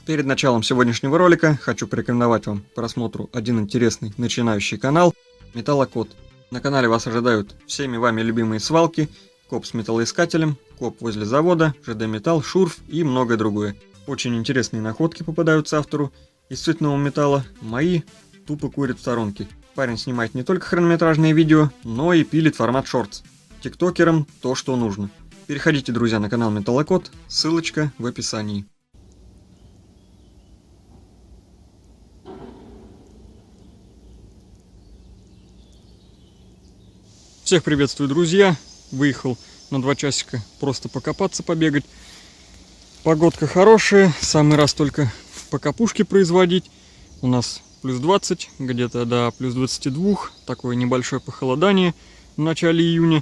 Перед началом сегодняшнего ролика хочу порекомендовать вам к просмотру один интересный начинающий канал Металлокод. На канале вас ожидают всеми вами любимые свалки, коп с металлоискателем, коп возле завода, ЖД Металл, шурф и многое другое. Очень интересные находки попадаются автору из цветного металла, мои тупо курят в сторонке. Парень снимает не только хронометражные видео, но и пилит формат шортс. Тиктокерам то, что нужно. Переходите, друзья, на канал Металлокод, ссылочка в описании. Всех приветствую, друзья! Выехал на 2 часика просто покопаться, побегать. Погодка хорошая, самый раз только по капушке производить. У нас плюс 20, где-то до плюс 22, такое небольшое похолодание в начале июня.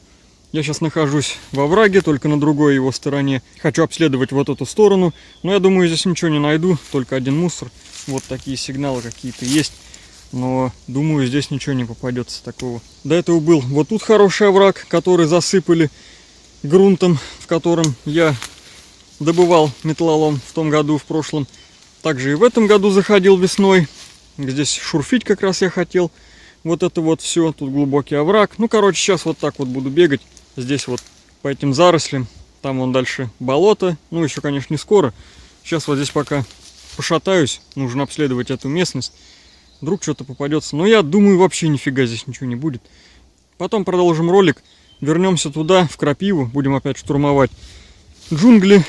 Я сейчас нахожусь во враге, только на другой его стороне. Хочу обследовать вот эту сторону, но я думаю, здесь ничего не найду, только один мусор. Вот такие сигналы какие-то есть. Но, думаю, здесь ничего не попадется такого. До этого был вот тут хороший овраг, который засыпали грунтом, в котором я добывал металлолом в том году, в прошлом. Также и в этом году заходил весной. Здесь шурфить как раз я хотел. Вот это вот все, тут глубокий овраг. Ну, короче, сейчас вот так вот буду бегать. Здесь вот по этим зарослям. Там вон дальше болото. Ну, еще, конечно, не скоро. Сейчас вот здесь пока пошатаюсь. Нужно обследовать эту местность. Вдруг что-то попадется. Но я думаю, вообще нифига здесь ничего не будет. Потом продолжим ролик. Вернемся туда, в крапиву. Будем опять штурмовать джунгли.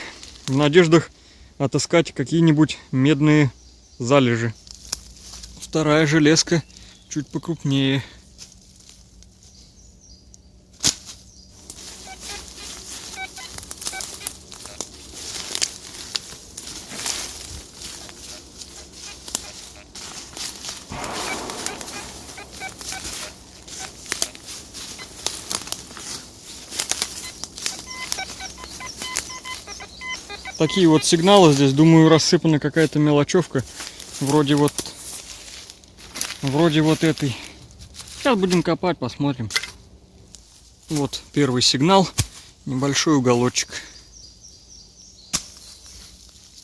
В надеждах отыскать какие-нибудь медные залежи. Вторая железка чуть покрупнее. Такие вот сигналы здесь, думаю, рассыпана какая-то мелочевка, вроде вот этой. Сейчас будем копать, посмотрим. Вот первый сигнал, небольшой уголочек,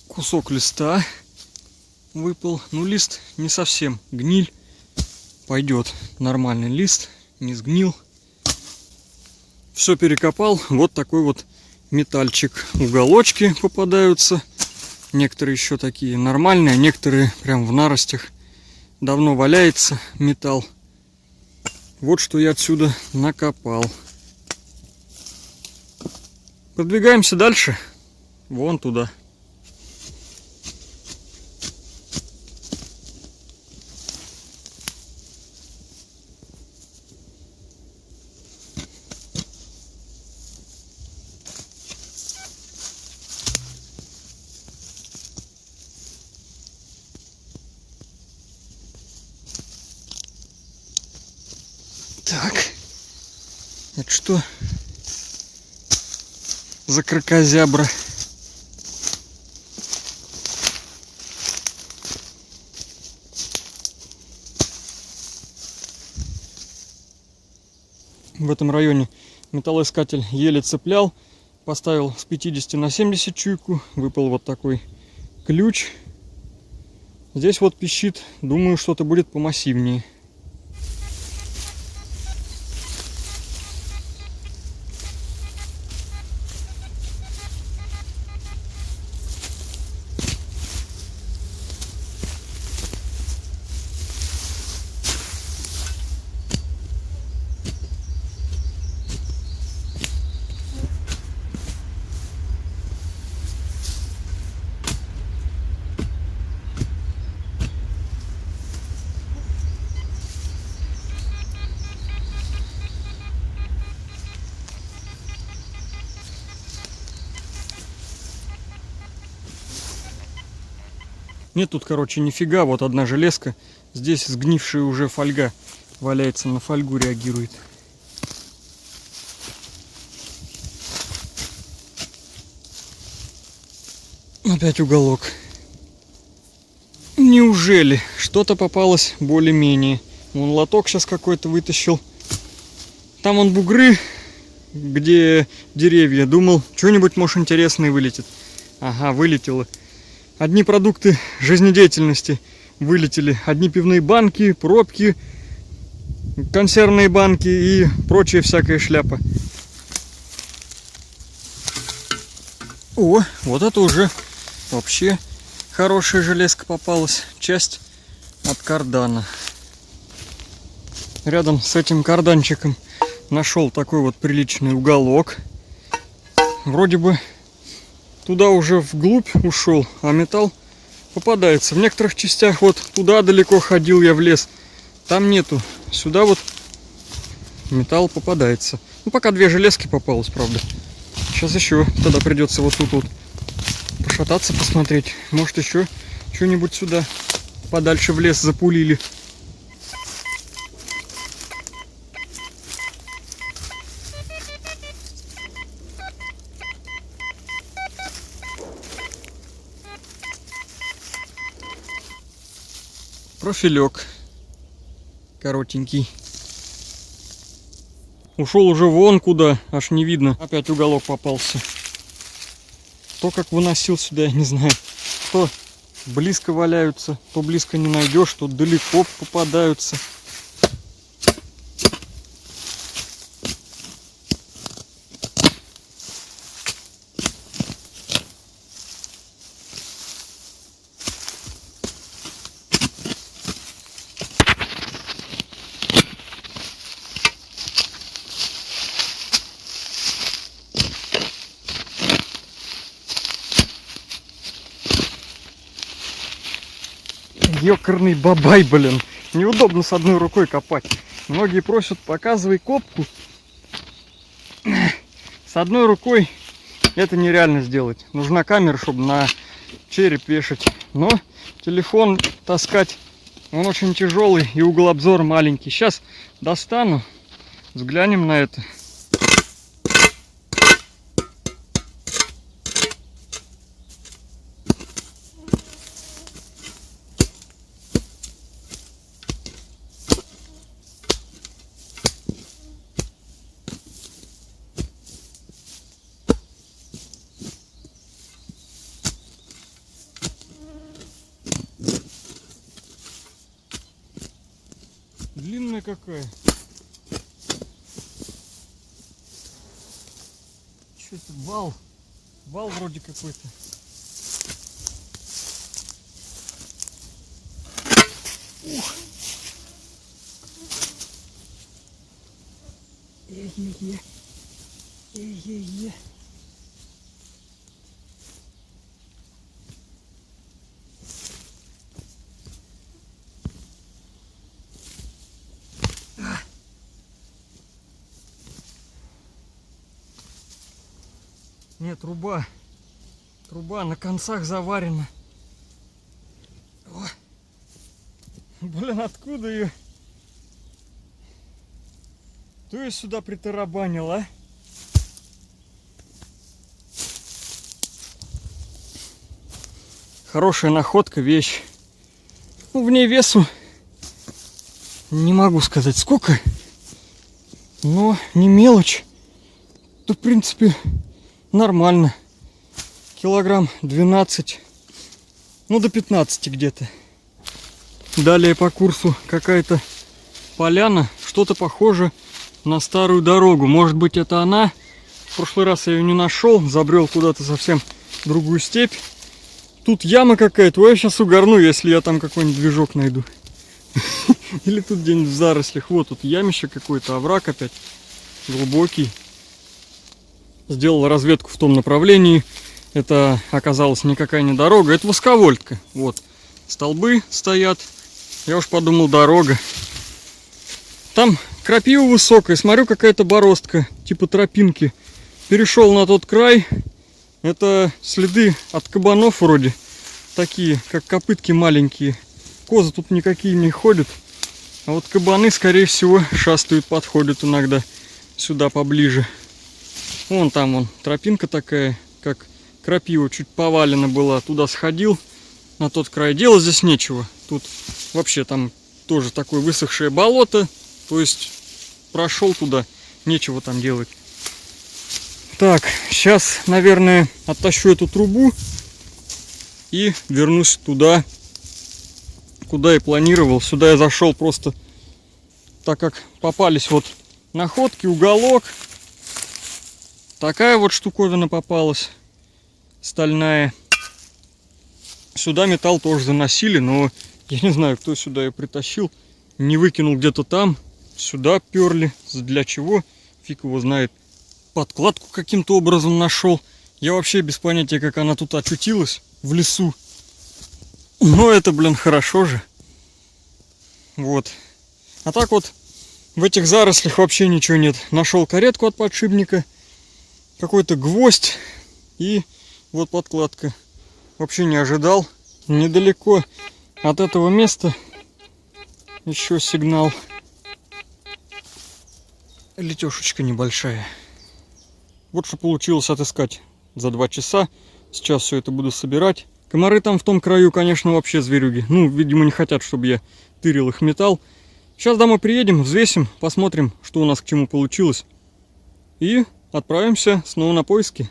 кусок листа выпал. Ну, лист не совсем гниль, пойдет нормальный лист, не сгнил. Все перекопал, вот такой вот метальчик. Уголочки попадаются. Некоторые еще такие нормальные, некоторые прям в наростях. Давно валяется металл. Вот что я отсюда накопал. Продвигаемся дальше. Вон туда. Так, это что за кракозябра? В этом районе металлоискатель еле цеплял, поставил с 50 на 70 чуйку, выпал вот такой ключ. Здесь вот пищит, думаю, что-то будет помассивнее. Нет тут, короче, нифига. Вот одна железка. Здесь сгнившая уже фольга валяется, на фольгу реагирует. Опять уголок. Неужели? Что-то попалось более-менее. Вон лоток сейчас какой-то вытащил. Там вон бугры, где деревья. Думал, что-нибудь, может, интересное вылетит. Ага, вылетело. одни продукты жизнедеятельности вылетели. Одни пивные банки, пробки, консервные банки и прочая всякая шляпа. О, вот это уже вообще хорошая железка попалась. Часть от кардана. Рядом с этим карданчиком нашел такой вот приличный уголок. Вроде бы туда уже вглубь ушел, а металл попадается. В некоторых частях вот туда далеко ходил я в лес. Там нету. Сюда вот металл попадается. Ну, пока две железки попалось, правда. Сейчас еще тогда придется вот тут вот пошататься, посмотреть. Может, еще что-нибудь сюда подальше в лес запулили. Профилек коротенький. Ушел уже вон куда, аж не видно. Опять уголок попался. То, как выносил сюда, я не знаю. То близко валяются, то близко не найдешь, то далеко попадаются. Ёкарный бабай, блин. Неудобно с одной рукой копать. Многие просят, показывай копку. С одной рукой это нереально сделать. Нужна камера, чтобы на череп вешать. Но телефон таскать, он очень тяжелый и угол обзора маленький. Сейчас достану, взглянем на это. Длинная какая. Что это? Вал. Вал вроде какой-то. Ух. Е-е-е. Е-е-е. Нет, труба. Труба на концах заварена. О. Блин, откуда ее? Кто ее сюда притарабанил, а? Хорошая находка, вещь. Ну, в ней весу не могу сказать сколько, но не мелочь. То, в принципе, нормально. Килограмм 12, ну до 15 где-то. Далее по курсу какая-то поляна, что-то похоже на старую дорогу. Может быть, это она. В прошлый раз я ее не нашел, забрел куда-то совсем в другую степь. Тут яма какая-то. Ой, я сейчас угорну, если я там какой-нибудь движок найду. Или тут где-нибудь в зарослях. Вот тут ямище какой-то, овраг опять глубокий. Сделал разведку в том направлении. Это оказалось никакая не дорога, это восковольтка. Вот столбы стоят. Я уж подумал, дорога. Там крапива высокая. Смотрю, какая-то бороздка, типа тропинки. Перешел на тот край. Это следы от кабанов вроде. Такие, как копытки маленькие. Козы тут никакие не ходят. А вот кабаны, скорее всего, шастают, подходят иногда сюда поближе. Вон там вон тропинка такая, как крапива, чуть повалена была. Туда сходил, на тот край. Делать здесь нечего. Тут вообще там тоже такое высохшее болото. То есть прошел туда, нечего там делать. Так, сейчас, наверное, оттащу эту трубу и вернусь туда, куда и планировал. Сюда я зашел просто так как попались вот находки, уголок. Такая вот штуковина попалась, стальная. Сюда металл тоже заносили, но я не знаю, кто сюда ее притащил. Не выкинул где-то там. Сюда перли. Для чего? Фиг его знает. Подкладку каким-то образом нашел. Я вообще без понятия, как она тут очутилась в лесу. Но это, блин, хорошо же. Вот. А так вот в этих зарослях вообще ничего нет. Нашел каретку от подшипника, какой-то гвоздь и вот подкладка. Вообще не ожидал. Недалеко от этого места еще сигнал. Летешечка небольшая. Вот что получилось отыскать за 2 часа. Сейчас все это буду собирать. Комары там в том краю, конечно, вообще зверюги. Ну, видимо, не хотят, чтобы я тырил их металл. Сейчас домой приедем, взвесим, посмотрим, что у нас к чему получилось. И отправимся снова на поиски.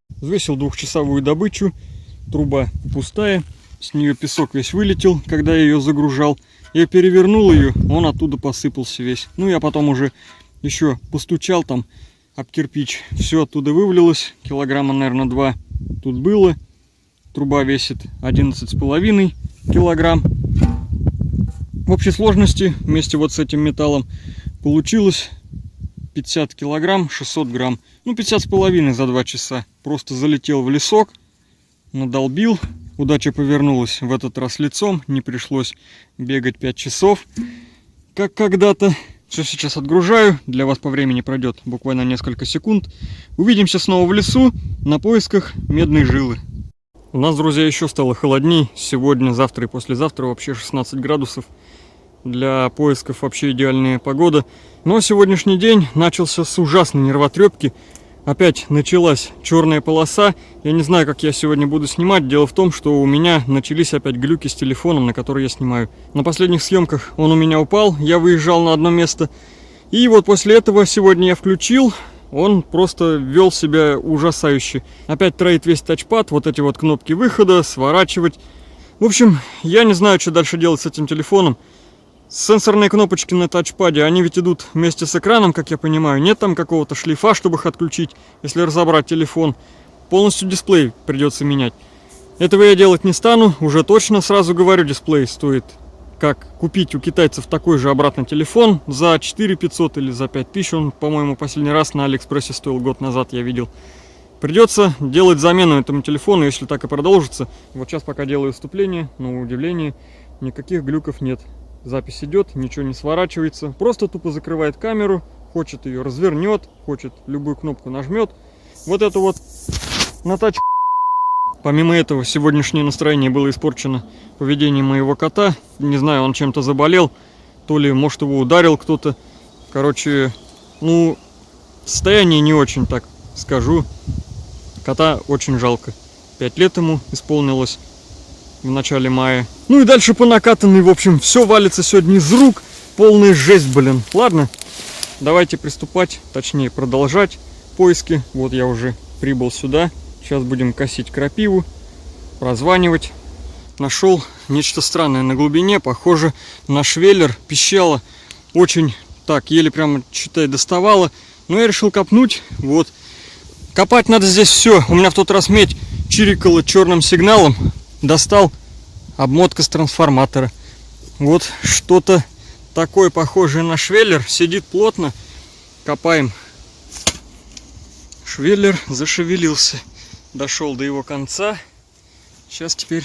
Взвесил 2-часовую добычу. Труба пустая. С нее песок весь вылетел, когда я ее загружал. Я перевернул ее, он оттуда посыпался весь. Ну, я потом уже еще постучал там об кирпич. Все оттуда вывалилось. Килограмма, наверное, 2 тут было. Труба весит 11,5 килограмм. В общей сложности вместе вот с этим металлом получилось 50 килограмм 600 грамм. Ну, 50,5 за 2 часа. Просто залетел в лесок, надолбил. Удача повернулась в этот раз лицом. Не пришлось бегать 5 часов, как когда-то. Все сейчас отгружаю. Для вас по времени пройдет буквально несколько секунд. Увидимся снова в лесу на поисках медной жилы. У нас, друзья, еще стало холодней. Сегодня, завтра и послезавтра вообще 16 градусов. Для поисков вообще идеальная погода. Но сегодняшний день начался с ужасной нервотрепки. Опять началась черная полоса. Я не знаю, как я сегодня буду снимать. Дело в том, что у меня начались опять глюки с телефоном, на который я снимаю. На последних съемках он у меня упал. Я выезжал на одно место. И вот после этого сегодня я включил. Он просто вел себя ужасающе. Опять троит весь тачпад. Вот эти вот кнопки выхода, сворачивать. В общем, я не знаю, что дальше делать с этим телефоном. Сенсорные кнопочки на тачпаде, они ведь идут вместе с экраном, как я понимаю. Нет там какого-то шлейфа, чтобы их отключить, если разобрать телефон. Полностью дисплей придется менять. Этого я делать не стану, уже точно сразу говорю, дисплей стоит как купить у китайцев такой же обратно телефон за 4 500 или за 5000. Он, по-моему, последний раз на Алиэкспрессе стоил год назад, я видел. Придется делать замену этому телефону, если так и продолжится. Вот сейчас пока делаю вступление, но удивление, никаких глюков нет. Запись идет, ничего не сворачивается. Просто тупо закрывает камеру. Хочет ее развернет, хочет любую кнопку нажмет. Вот это вот на тач. Помимо этого, сегодняшнее настроение было испорчено поведением моего кота. Не знаю, он чем-то заболел. То ли, может, его ударил кто-то. Короче, ну, состояние не очень, так скажу. Кота очень жалко. 5 лет ему исполнилось в начале мая. Ну и дальше по накатанной, в общем, все валится сегодня из рук. Полная жесть, блин. Ладно, давайте приступать, точнее продолжать поиски. Вот я уже прибыл сюда. Сейчас будем косить крапиву, прозванивать. Нашел нечто странное на глубине, похоже на швеллер, пищало. Очень так, еле прямо, считай, доставало. Но я решил копнуть, вот. Копать надо здесь все. У меня в тот раз медь чирикала черным сигналом. Достал обмотка с трансформатора. Вот что-то такое похожее на швеллер. Сидит плотно. Копаем. Швеллер зашевелился. Дошел до его конца. Сейчас теперь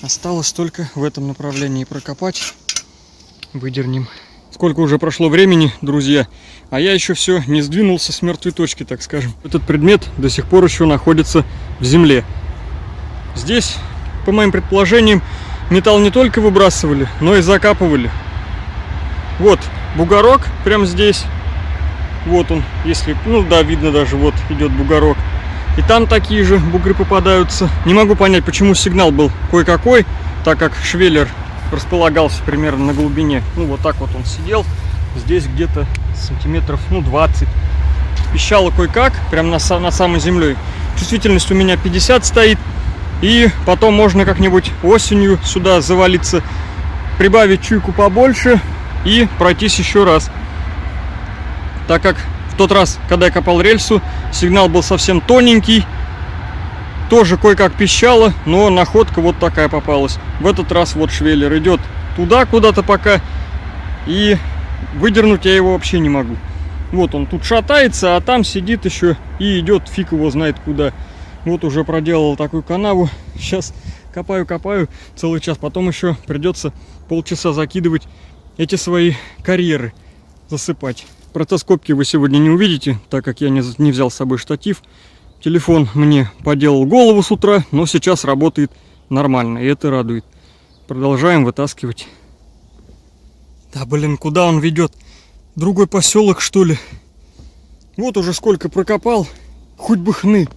осталось только в этом направлении прокопать. Выдернем. Сколько уже прошло времени, друзья. А я еще все не сдвинулся с мертвой точки, так скажем. Этот предмет до сих пор еще находится в земле. Здесь, по моим предположениям, металл не только выбрасывали, но и закапывали. Вот бугорок прямо здесь. Вот он, если, ну да, видно даже, вот идет бугорок. И там такие же бугры попадаются. Не могу понять, почему сигнал был кое-какой, так как швеллер располагался примерно на глубине. Ну вот так вот он сидел. Здесь где-то сантиметров, ну, 20. Пищало кое-как, прям над самой землей. Чувствительность у меня 50 стоит. И потом можно как-нибудь осенью сюда завалиться, прибавить чуйку побольше и пройтись еще раз. Так как в тот раз, когда я копал рельсу, сигнал был совсем тоненький, тоже кое-как пищало, но находка вот такая попалась. В этот раз вот швеллер идет туда куда-то пока, и выдернуть я его вообще не могу. Вот он тут шатается, а там сидит еще и идет фиг его знает куда. Вот уже проделал такую канаву. Сейчас копаю целый час. Потом еще придется полчаса закидывать эти свои карьеры, засыпать. Протоскопки вы сегодня не увидите, так как я не взял с собой штатив. Телефон мне поделал голову с утра, но сейчас работает нормально, и это радует. Продолжаем вытаскивать. Да блин, куда он ведет? Другой поселок, что ли? Вот уже сколько прокопал, хоть бы хны.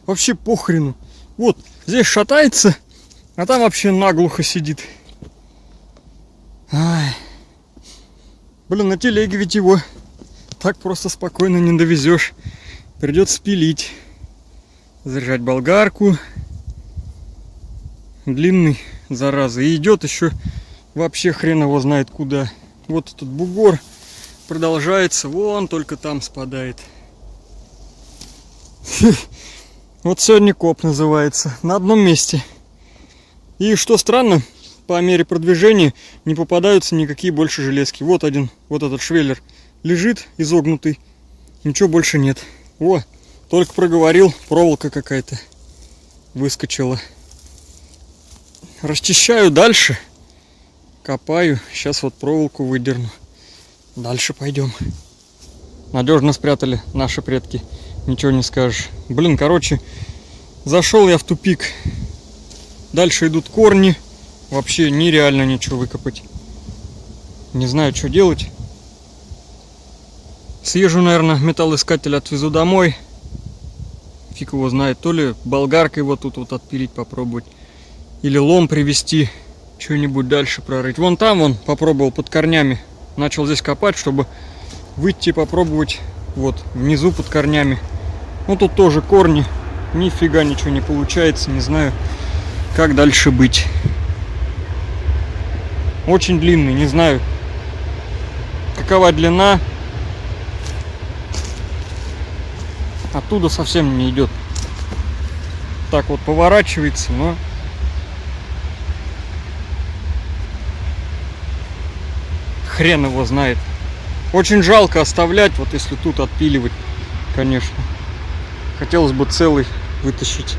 Вообще похрену. Вот, здесь шатается, а там вообще наглухо сидит. Ай. Блин, на телеге ведь его так просто спокойно не довезешь. Придется пилить. Заряжать болгарку. Длинный, зараза. И идет еще вообще хрен его знает куда. Вот этот бугор продолжается. Вон только там спадает. Вот сегодня коп называется. На одном месте. И что странно, по мере продвижения не попадаются никакие больше железки. Вот один, вот этот швеллер лежит изогнутый. Ничего больше нет. О, только проговорил, проволока какая-то выскочила. Расчищаю дальше. Копаю. Сейчас вот проволоку выдерну. Дальше пойдем. Надежно спрятали наши предки. Ничего не скажешь. Блин, короче, зашел я в тупик. Дальше идут корни. Вообще нереально ничего выкопать. Не знаю, что делать. Съезжу, наверное, металлоискатель отвезу домой. Фиг его знает. То ли болгаркой вот тут вот отпилить попробовать. Или лом привезти. Что-нибудь дальше прорыть. Вон там он попробовал под корнями. Начал здесь копать, чтобы выйти и попробовать вот внизу под корнями. Ну тут тоже корни. Нифига ничего не получается. Не знаю, как дальше быть. Очень длинный. Не знаю, какова длина. Оттуда совсем не идет. Так вот поворачивается, но хрен его знает. Очень жалко оставлять, вот если тут отпиливать, конечно. Хотелось бы целый вытащить.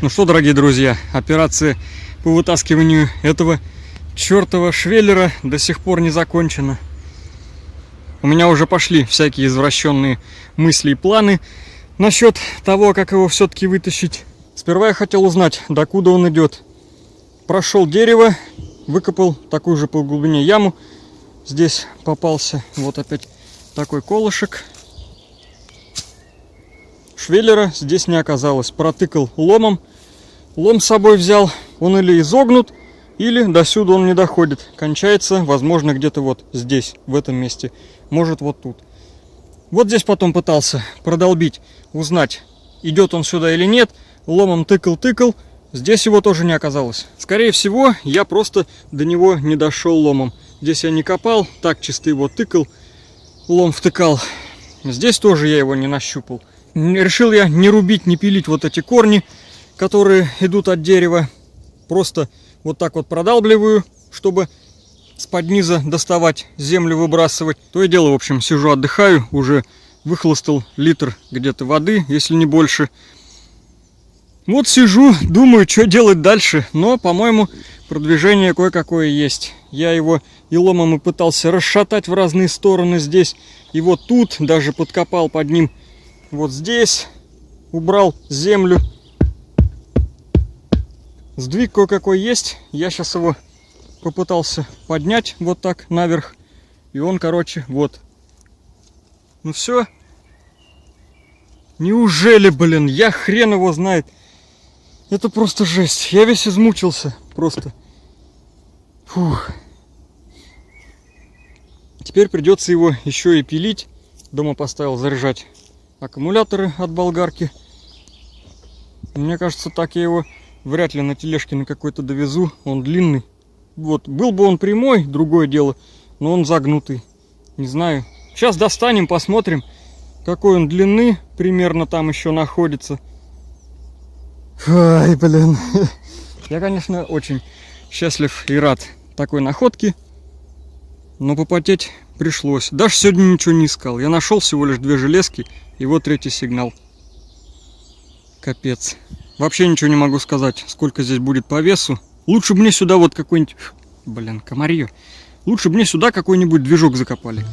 Ну что, дорогие друзья, операция по вытаскиванию этого чертова швеллера до сих пор не закончена. У меня уже пошли всякие извращенные мысли и планы насчет того, как его все-таки вытащить. Сперва я хотел узнать, докуда он идет. Прошел дерево, выкопал такую же по глубине яму. Здесь попался вот опять такой колышек. Швеллера здесь не оказалось. Протыкал ломом. Лом с собой взял. Он или изогнут, или до сюда он не доходит. Кончается, возможно, где-то вот здесь, в этом месте. Может, вот тут. Вот здесь потом пытался продолбить, узнать, идет он сюда или нет. Ломом тыкал. Здесь его тоже не оказалось. Скорее всего, я просто до него не дошел ломом. Здесь я не копал, так чисто его тыкал, лом втыкал. Здесь тоже я его не нащупал. Решил я не рубить, не пилить вот эти корни, которые идут от дерева. Просто вот так вот продалбливаю, чтобы с-под низа доставать, землю выбрасывать. То и дело, в общем, сижу, отдыхаю. Уже выхлостал литр где-то воды, если не больше. Вот сижу, думаю, что делать дальше. Но, по-моему, продвижение кое-какое есть. Я его и ломом и пытался расшатать в разные стороны здесь. И вот тут даже подкопал под ним. Вот здесь убрал землю. Сдвиг кое-какой есть. Я сейчас его попытался поднять вот так наверх. И он, короче, вот. Ну все. Неужели, блин, я хрен его знает. Это просто жесть. Я весь измучился. Просто. Фух. Теперь придется его еще и пилить. Дома поставил заряжать аккумуляторы от болгарки. Мне кажется, так я его вряд ли на тележке на какой-то довезу. Он длинный. Вот, был бы он прямой, другое дело, но он загнутый. Не знаю. Сейчас достанем, посмотрим, какой он длины примерно там еще находится. Ай, блин. Я, конечно, очень счастлив и рад такой находке, но попотеть пришлось. Даже сегодня ничего не искал. Я нашел всего лишь 2 железки, и вот 3-й сигнал. Капец. Вообще ничего не могу сказать, сколько здесь будет по весу. Лучше бы мне сюда вот какой-нибудь... Блин, комарье. Лучше бы мне сюда какой-нибудь движок закопали.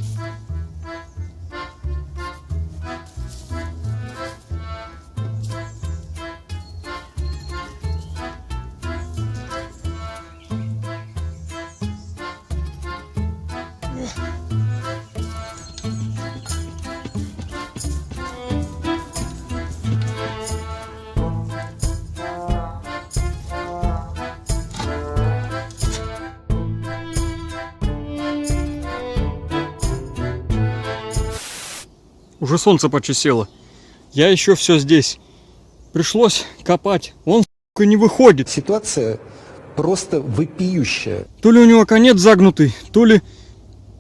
Уже солнце почти село. Я еще все здесь. Пришлось копать. Он, сука, не выходит. Ситуация просто вопиющая. То ли у него конец загнутый, то ли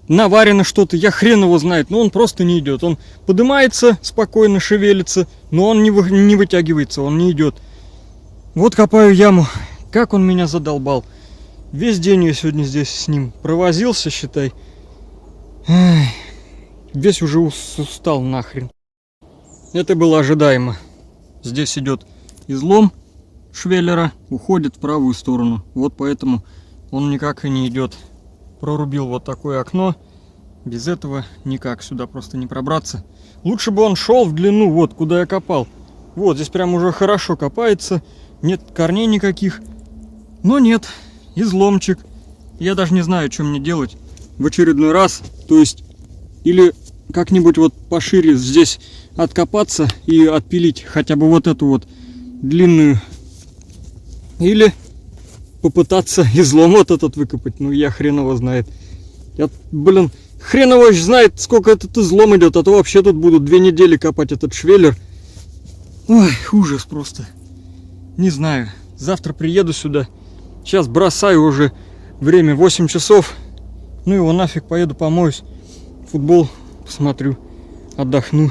наварено что-то. Я хрен его знает. Но он просто не идет. Он поднимается, спокойно шевелится, но он не вытягивается, он не идет. Вот копаю яму. Как он меня задолбал. Весь день я сегодня здесь с ним провозился, считай. Ай. Весь уже устал нахрен. Это было ожидаемо. Здесь идет излом швеллера, уходит в правую сторону. Вот поэтому он никак и не идет. Прорубил вот такое окно. Без этого никак сюда просто не пробраться. Лучше бы он шел в длину, вот куда я копал. Вот здесь прям уже хорошо копается. Нет корней никаких. Но нет, изломчик. Я даже не знаю, что мне делать в очередной раз. То есть... Или как-нибудь вот пошире здесь откопаться и отпилить хотя бы вот эту вот длинную. Или попытаться излом вот этот выкопать. Ну я хрен его знает. Блин, хрен его знает, сколько этот излом идет. А то вообще тут будут 2 недели копать этот швеллер. Ой, ужас просто. Не знаю. Завтра приеду сюда. Сейчас бросаю уже время 8 часов. Ну его нафиг, поеду помоюсь. Футбол посмотрю, отдохну.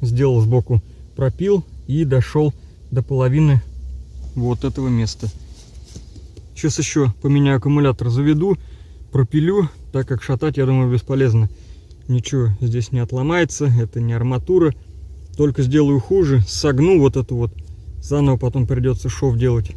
Сделал сбоку пропил и дошел до половины вот этого места. Сейчас еще поменяю аккумулятор, заведу, пропилю, так как шатать, я думаю, бесполезно. Ничего здесь не отломается, это не арматура. Только сделаю хуже, согну вот эту вот, заново потом придется шов делать.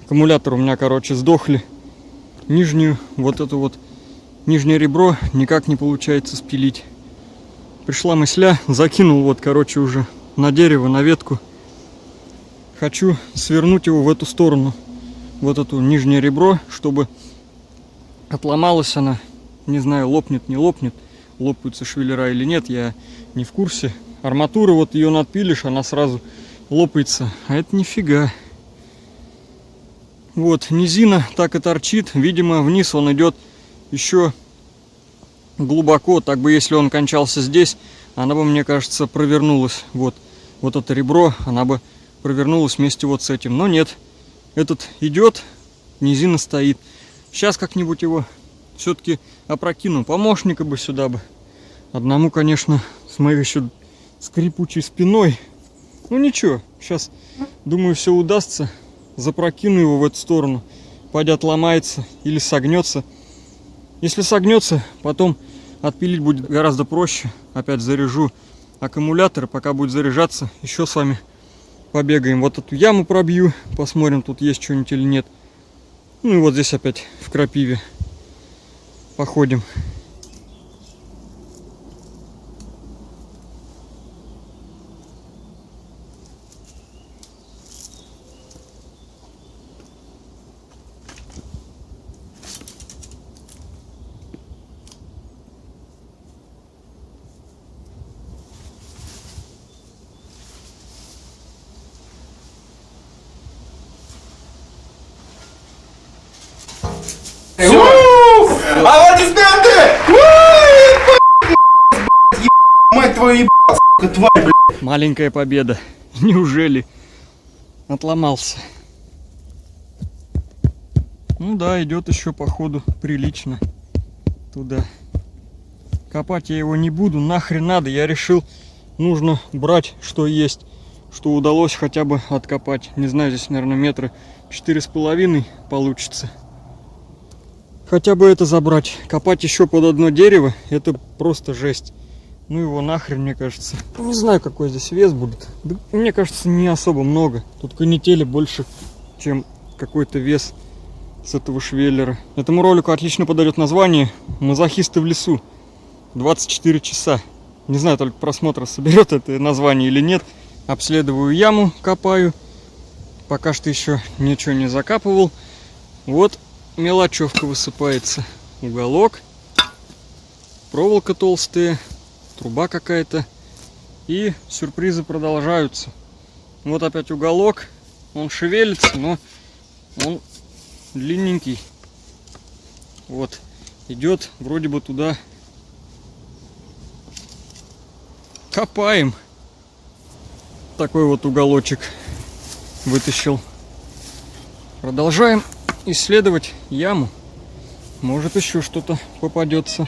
Аккумулятор у меня, короче, сдохли. Нижнюю, вот это вот, нижнее ребро никак не получается спилить. Пришла мысля, закинул вот, короче, уже на дерево, на ветку. Хочу свернуть его в эту сторону. Вот эту нижнее ребро, чтобы отломалась она Не знаю, лопнет, не лопнет, лопаются швеллера или нет, я не в курсе. Арматура, вот ее надпилишь, она сразу лопается, а это нифига. Вот, низина так и торчит, видимо, вниз он идет еще глубоко, так бы если он кончался здесь, она бы, мне кажется, провернулась. Вот это ребро, она бы провернулась вместе вот с этим, но нет. Этот идет, низина стоит. Сейчас как-нибудь его все-таки опрокину, помощника бы сюда бы. Одному, конечно, с моей еще скрипучей спиной. Ну ничего, сейчас, думаю, все удастся. Запрокину его в эту сторону. Пойдет отломается или согнется. Если согнется, потом отпилить будет гораздо проще. Опять заряжу аккумулятор, пока будет заряжаться, еще с вами побегаем. Вот эту яму пробью, посмотрим, тут есть что-нибудь или нет. Ну и вот здесь опять в крапиве походим. Аплодисменты! Мать твою ебал, сука, тварь, блядь. Маленькая победа. Неужели? Отломался. Ну да, идет еще походу прилично туда. Копать я его не буду, нахрен надо. Я решил, нужно брать, что есть, что удалось хотя бы откопать. Не знаю, здесь, наверное, метра 4,5 получится. Хотя бы это забрать. Копать еще под одно дерево, это просто жесть. Ну его нахрен, мне кажется. Не знаю, какой здесь вес будет. Да, мне кажется, не особо много. Тут канители больше, чем какой-то вес с этого швеллера. Этому ролику отлично подойдет название «Мазохисты в лесу». 24 часа. Не знаю, только просмотра соберет это название или нет. Обследую яму, копаю. Пока что еще ничего не закапывал. Вот мелочевка высыпается. Уголок. Проволока толстая. Труба какая-то. И сюрпризы продолжаются. Вот опять уголок. Он шевелится, но он длинненький. Вот. Идет вроде бы туда. Копаем. Такой вот уголочек вытащил. Продолжаем исследовать яму. Может, еще что-то попадется.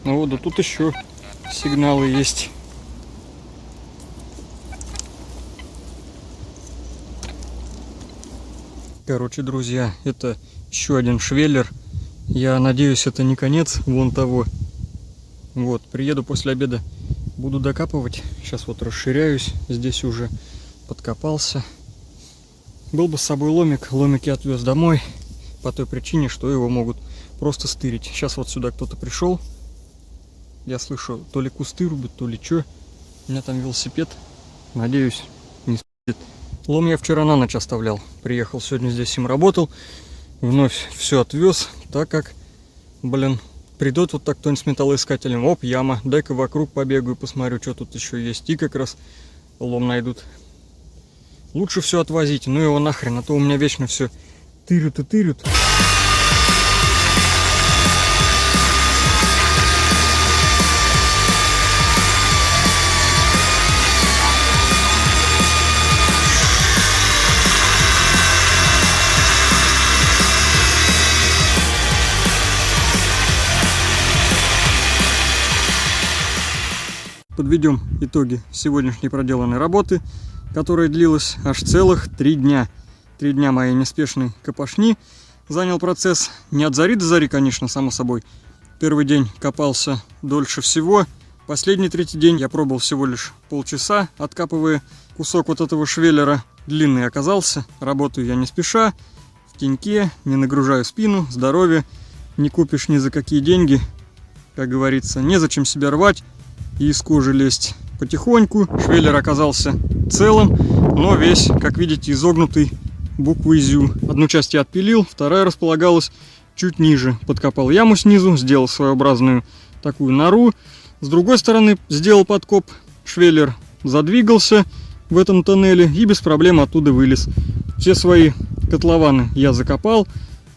Ну вот, да тут еще сигналы есть. Короче, друзья, это еще один швеллер. Я надеюсь, это не конец вон того. Вот, приеду после обеда, буду докапывать. Сейчас вот расширяюсь, здесь уже подкопался. Был бы с собой ломик, ломик я отвез домой. По той причине, что его могут просто стырить. Сейчас вот сюда кто-то пришел. Я слышу, то ли кусты рубят, то ли что. У меня там велосипед. Надеюсь, не спит. Лом я вчера на ночь оставлял. Приехал сегодня здесь им работал. Вновь все отвез, так как, блин, придет вот так кто-нибудь с металлоискателем. Оп, яма. Дай-ка вокруг побегаю, посмотрю, что тут еще есть. И как раз лом найдут. Лучше все отвозить. Ну его нахрен, а то у меня вечно все тырят и тырят. Подведем итоги сегодняшней проделанной работы, которая длилась аж целых 3 дня. 3 дня моей неспешной копошни занял процесс. Не от зари до зари, конечно, само собой. Первый день копался дольше всего. Последний 3-й день я пробовал всего лишь полчаса, откапывая кусок вот этого швеллера. Длинный оказался. Работаю я не спеша, в теньке, не нагружаю спину, здоровье. Не купишь ни за какие деньги. как говорится, незачем себя рвать и из кожи лезть. Потихоньку швеллер оказался целым, но весь, как видите, изогнутый буквой «зю». Одну часть я отпилил, вторая располагалась чуть ниже. Подкопал яму снизу, сделал своеобразную такую нору. С другой стороны сделал подкоп, швеллер задвигался в этом тоннеле и без проблем оттуда вылез. Все свои котлованы я закопал.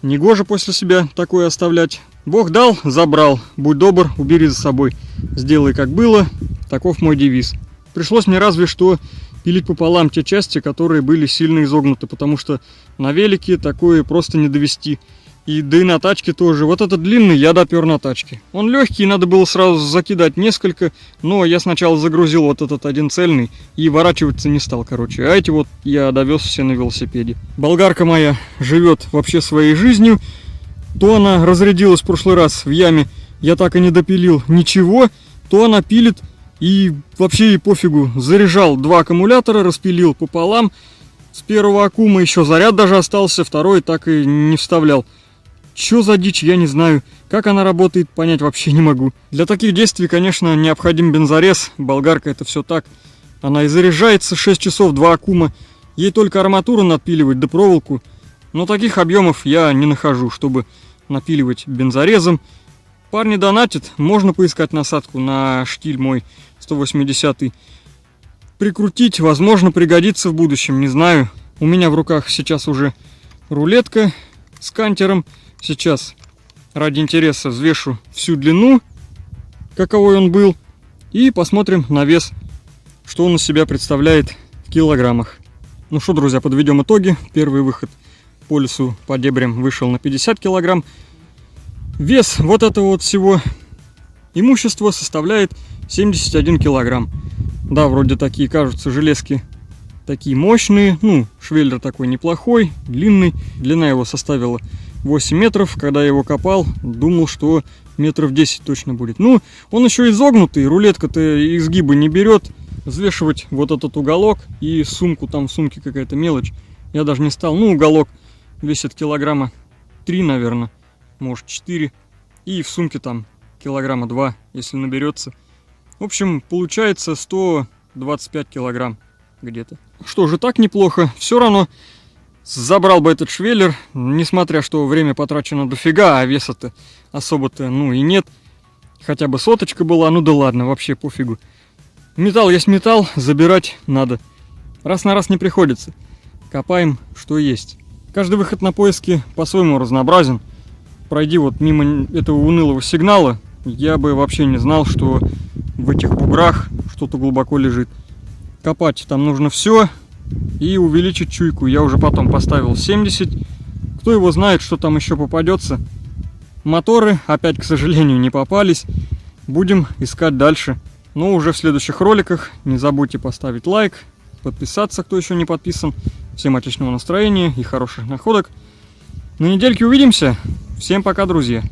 Негоже после себя такое оставлять. Бог дал, забрал. Будь добр, убери за собой. Сделай как было. Таков мой девиз. Пришлось мне разве что пилить пополам те части, которые были сильно изогнуты, потому что на велике такое просто не довести. И да и на тачке тоже. Вот этот длинный я допер на тачке. Он легкий, надо было сразу закидать несколько, но я сначала загрузил вот этот один цельный и ворачиваться не стал, короче. А эти вот я довез все на велосипеде. Болгарка моя живет вообще своей жизнью. То она разрядилась в прошлый раз в яме, я так и не допилил ничего, то она пилит и вообще ей пофигу. Заряжал 2 аккумулятора, распилил пополам. С первого аккума еще заряд даже остался, второй так и не вставлял. Чё за дичь, я не знаю. Как она работает, понять вообще не могу. Для таких действий, конечно, необходим бензорез. Болгарка это все так. Она и заряжается 6 часов, 2 аккума. Ей только арматуру напиливать да проволоку. Но таких объемов я не нахожу, чтобы напиливать бензорезом. Парни донатят, можно поискать насадку на штиль мой 180-й. Прикрутить, возможно, пригодится в будущем, не знаю. У меня в руках сейчас уже рулетка с кантером. Сейчас ради интереса взвешу всю длину, каковой он был, и посмотрим на вес, что он из себя представляет в килограммах. Ну что, друзья, подведем итоги. Первый выход по лесу, по дебрям вышел на 50 килограмм. Вес вот этого вот всего имущества составляет 71 килограмм. Да, вроде такие кажутся железки такие мощные. Ну, швеллер такой неплохой, длинный. Длина его составила 8 метров. Когда я его копал, думал, что метров 10 точно будет. Ну, он еще изогнутый, рулетка-то изгиба не берет. Взвешивать вот этот уголок и сумку, там в сумке какая-то мелочь, я даже не стал. Ну, уголок весит килограмма 3, наверное, может 4. И в сумке там килограмма 2, если наберется. В общем, получается 125 килограмм где-то. Что же, так неплохо. Все равно забрал бы этот швеллер, несмотря что время потрачено дофига, а веса-то особо-то, ну и нет. Хотя бы соточка была, ну да ладно, вообще пофигу. Металл есть металл, забирать надо. Раз на раз не приходится. Копаем, что есть. Каждый выход на поиски по-своему разнообразен. Пройди вот мимо этого унылого сигнала, я бы вообще не знал, что в этих буграх что-то глубоко лежит. Копать там нужно все и увеличить чуйку. Я уже потом поставил 70. Кто его знает, что там еще попадется. Моторы опять, к сожалению, не попались. Будем искать дальше. Но уже в следующих роликах. Не забудьте поставить лайк, подписаться, кто еще не подписан. Всем отличного настроения и хороших находок. На недельке увидимся. Всем пока, друзья.